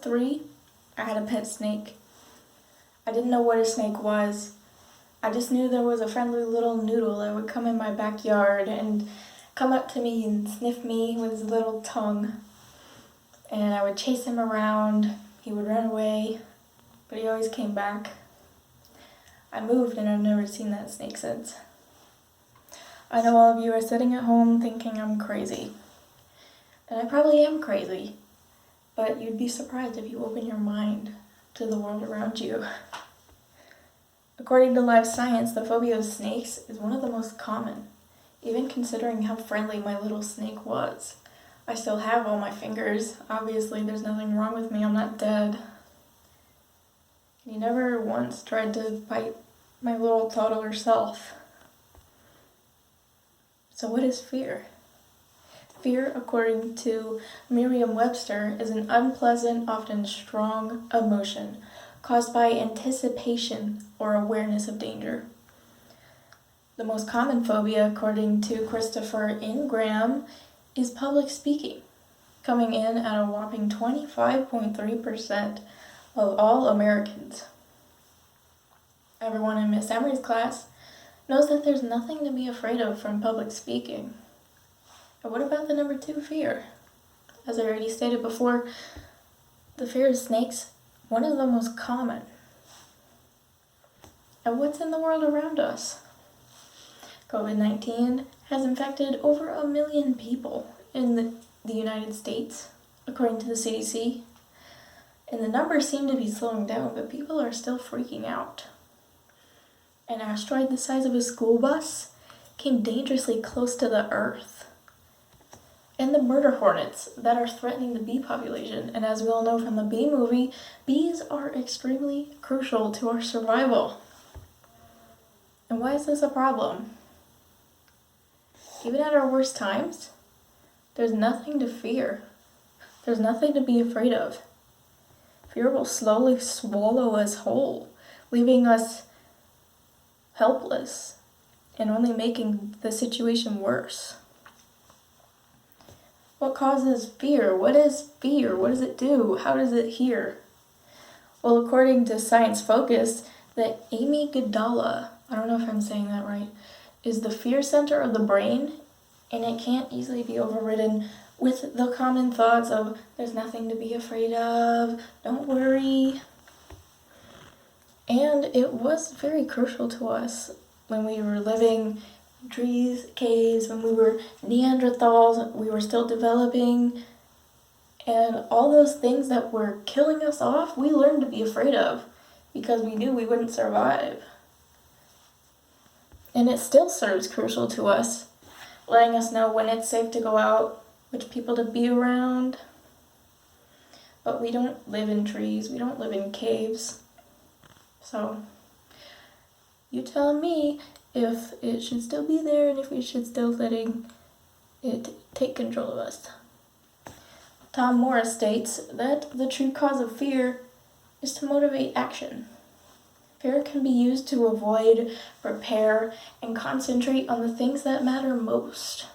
3, I had a pet snake. I didn't know what a snake was. I just knew there was a friendly little noodle that would come in my backyard and come up to me and sniff me with his little tongue. And I would chase him around. He would run away, but he always came back. I moved and I've never seen that snake since. I know all of you are sitting at home thinking I'm crazy. And I probably am crazy, but you'd be surprised if you open your mind to the world around you. According to Live Science, the phobia of snakes is one of the most common, even considering how friendly my little snake was. I still have all my fingers. Obviously, there's nothing wrong with me. I'm not dead. He never once tried to bite my little toddler self. So what is fear? Fear, according to Merriam-Webster, is an unpleasant, often strong emotion caused by anticipation or awareness of danger. The most common phobia, according to Christopher Ingram, is public speaking, coming in at a whopping 25.3% of all Americans. Everyone in Miss Emery's class knows that there's nothing to be afraid of from public speaking. But what about the number 2 fear? As I already stated before, the fear of snakes, one of the most common. And what's in the world around us? COVID-19 has infected over 1 million people in the United States, according to the CDC. And the numbers seem to be slowing down, but people are still freaking out. An asteroid the size of a school bus came dangerously close to the Earth. And the murder hornets that are threatening the bee population. And as we all know from the Bee movie, bees are extremely crucial to our survival. And why is this a problem? Even at our worst times, there's nothing to fear. There's nothing to be afraid of. Fear will slowly swallow us whole, leaving us helpless and only making the situation worse. What causes fear? What is fear? What does it do? How does it hear? Well, according to Science Focus, the AMYGDALA, I don't know if I'm saying that right, is the fear center of the brain, and it can't easily be overridden with the common thoughts of there's nothing to be afraid of, don't worry. And it was very crucial to us when we were living in trees, caves, when we were Neanderthals, we were still developing, and all those things that were killing us off, we learned to be afraid of because we knew we wouldn't survive. And it still serves crucial to us, letting us know when it's safe to go out, which people to be around. But we don't live in trees, we don't live in caves. So, you tell me if it should still be there and if we should still letting it take control of us. Tom Morris states that the true cause of fear is to motivate action. Fear can be used to avoid, prepare, and concentrate on the things that matter most.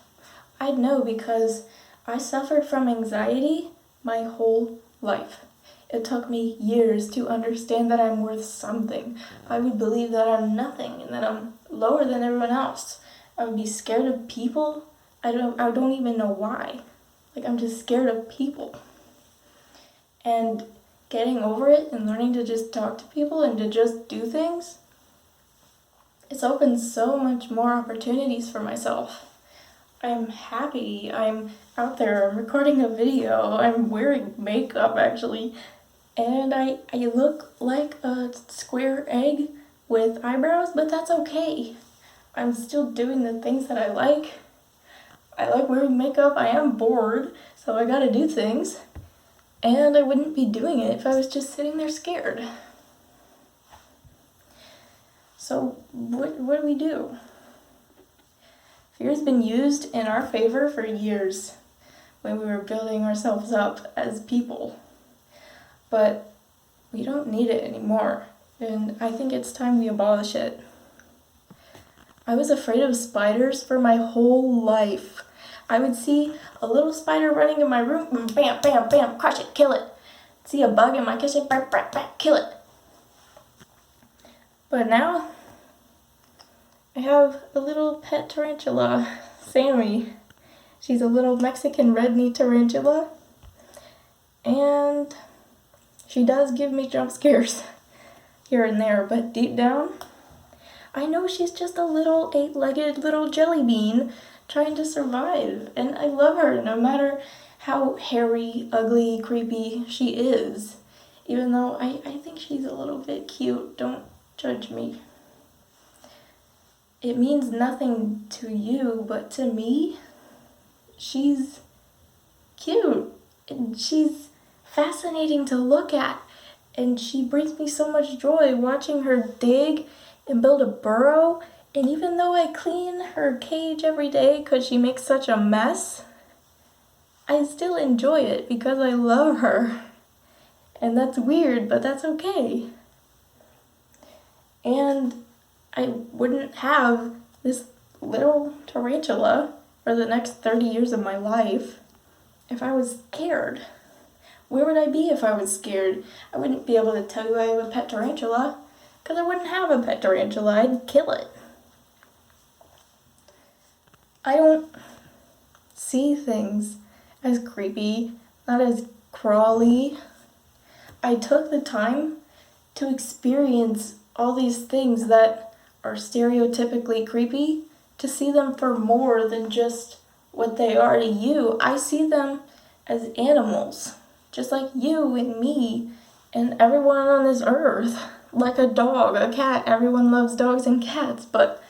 I know because I suffered from anxiety my whole life. It took me years to understand that I'm worth something. I would believe that I'm nothing and that I'm lower than everyone else. I would be scared of people. I don't even know why. I'm just scared of people. And getting over it and learning to just talk to people and to just do things, it's opened so much more opportunities for myself. I'm happy. I'm out there. I'm recording a video. I'm wearing makeup actually. And I look like a square egg with eyebrows, but that's okay. I'm still doing the things that I like. I like wearing makeup. I am bored, so I gotta do things. And I wouldn't be doing it if I was just sitting there scared. So what do we do? Fear has been used in our favor for years when we were building ourselves up as people. But we don't need it anymore, and I think it's time we abolish it. I was afraid of spiders for my whole life. I would see a little spider running in my room, and bam, bam, bam, crush it, kill it. see a bug in my kitchen, brap, brap, brap, kill it. But now, I have a little pet tarantula, Sammy. She's a little Mexican red meat tarantula, and she does give me jump scares here and there, but deep down, I know she's just a little 8-legged little jelly bean trying to survive, and I love her no matter how hairy, ugly, creepy she is. Even though I think she's a little bit cute, don't judge me. It means nothing to you, but to me, she's cute, and she's fascinating to look at, and she brings me so much joy watching her dig and build a burrow. And even though I clean her cage every day because she makes such a mess, I still enjoy it because I love her. And that's weird, but that's okay. And I wouldn't have this little tarantula for the next 30 years of my life if I was scared. Where would I be if I was scared? I wouldn't be able to tell you I have a pet tarantula because I wouldn't have a pet tarantula. I'd kill it. I don't see things as creepy, not as crawly. I took the time to experience all these things that are stereotypically creepy, to see them for more than just what they are to you. I see them as animals, just like you and me and everyone on this earth. Like a dog, a cat, everyone loves dogs and cats, but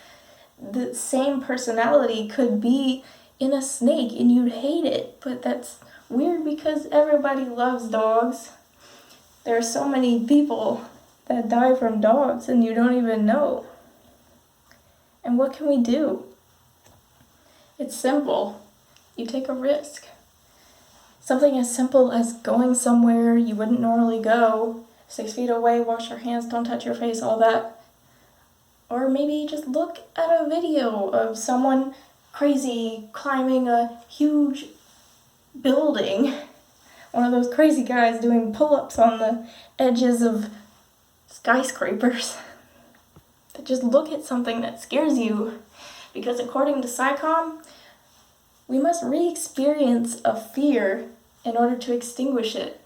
the same personality could be in a snake and you'd hate it. But that's weird because everybody loves dogs. There are so many people that die from dogs and you don't even know. And what can we do? It's simple. You take a risk. Something as simple as going somewhere you wouldn't normally go, 6 feet away, wash your hands, don't touch your face, all that. Or maybe just look at a video of someone crazy climbing a huge building. One of those crazy guys doing pull-ups on the edges of skyscrapers. But just look at something that scares you. Because according to SciComm, we must re-experience a fear in order to extinguish it.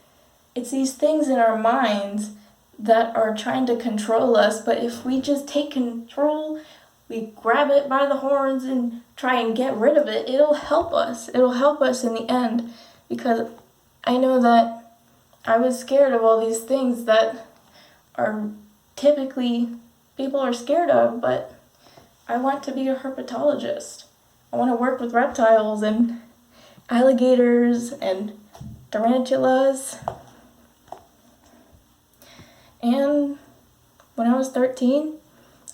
It's these things in our minds that are trying to control us, but if we just take control, we grab it by the horns and try and get rid of it, it'll help us. It'll help us in the end, because I know that I was scared of all these things that are typically people are scared of, but I want to be a herpetologist. I want to work with reptiles and alligators and tarantulas. And when I was 13,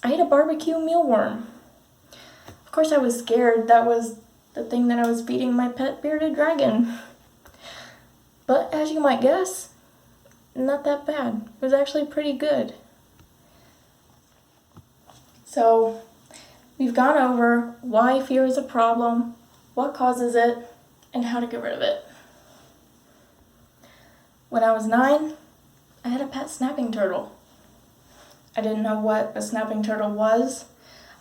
I ate a barbecue mealworm. Of course I was scared. That was the thing that I was feeding my pet bearded dragon. But as you might guess, not that bad. It was actually pretty good. So, we've gone over why fear is a problem, what causes it, and how to get rid of it. When I was 9, I had a pet snapping turtle. I didn't know what a snapping turtle was.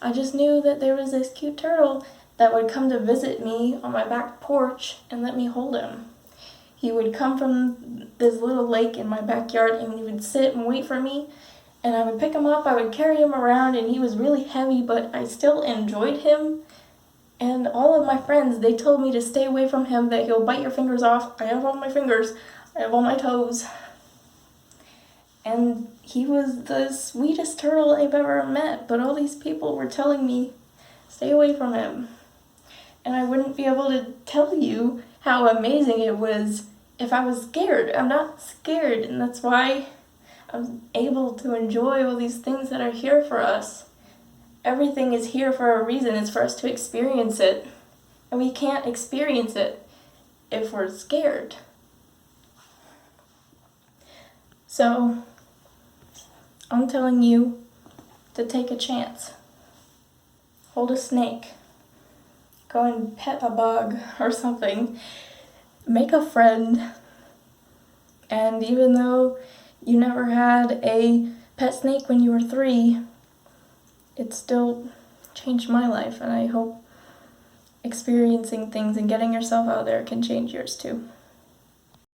I just knew that there was this cute turtle that would come to visit me on my back porch and let me hold him. He would come from this little lake in my backyard and he would sit and wait for me, and I would pick him up, I would carry him around, and he was really heavy, but I still enjoyed him. And all of my friends, they told me to stay away from him, that he'll bite your fingers off. I have all my fingers, I have all my toes. And he was the sweetest turtle I've ever met, but all these people were telling me, stay away from him. And I wouldn't be able to tell you how amazing it was if I was scared. I'm not scared, and that's why I'm able to enjoy all these things that are here for us. Everything is here for a reason. It's for us to experience it. And we can't experience it if we're scared. So, I'm telling you to take a chance. Hold a snake. Go and pet a bug or something. Make a friend. And even though you never had a pet snake when you were 3, it still changed my life, and I hope experiencing things and getting yourself out there can change yours too.